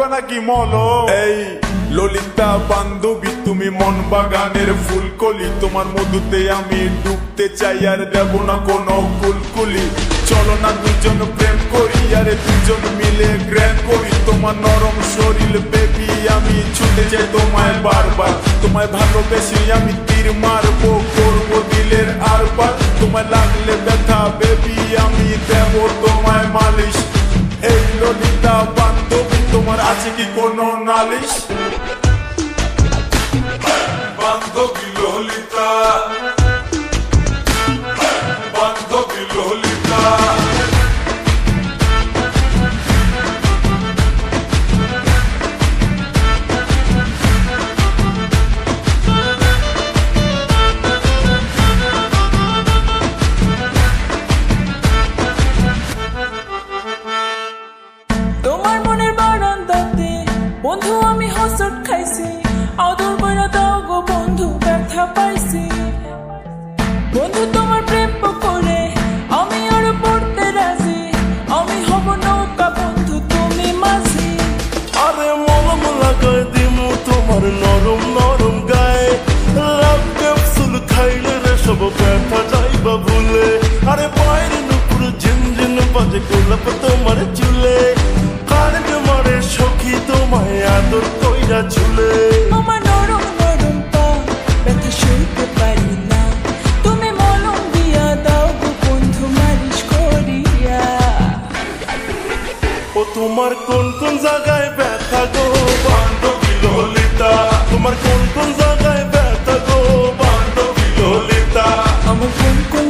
দিবা নাকি মলম? এই ললিতা বান্ধবী তুমি মন বাগানের ফুলকলি, তোমার মধুতে আমি ডুবতে চাই আর দেব না কোনো কুলকুলি। চলো না দুজন প্রেম করি, আরে দুজন মিলে গ্র্যান্ড করি। তোমার নরম শরীর বেবি আমি ছুটে যাই তোমায় বারবার। তোমায় ভালোবেসে আমি তীর মারবো, করবো দিলের আরবার। তোমায় লাগলে ব্যথা বেবি আমি দেব তোমায় মালিশ। এই ললিতা বান্ধবী তোমার আছে কি কোনো নালিশ? বান্ধবী ললিতা, বান্ধবী ললিতা। তোমার মনের বারান্দাতে বন্ধু আমি হসট খাইছি, আদর কইরা দাও গো বন্ধু ব্যথা পাইছি। বন্ধু তোমার প্রেম করে আমি আর পড়তে রাজি, আমি হব নৌকা বন্ধু তুমি মাঝি। আরে মলম লাগাই দিমু তোমার নরম নরম গায়ে, লাভ ক্যাপসুল খাইলে রে সব ব্যথা যাইবা ভুলে। আরে বাইরে নুপুর ঝিনঝিন বাজে গোলাপ তোমার চুলে, কারণে মারে সখী তোমায় আদর কইরা ঝুলে। আমার নরম নরম পা ব্যথা সইতে পারি না, তুমি মলম দিয়া দাও গো বন্ধু মালিশ করিয়া। ও তোমার কোন কোন জায়গায় ব্যথা গো বান্ধবী ললিতা, তোমার কোন কোন জায়গায় ব্যথা গো বান্ধবী ললিতা। আমার কোন কোন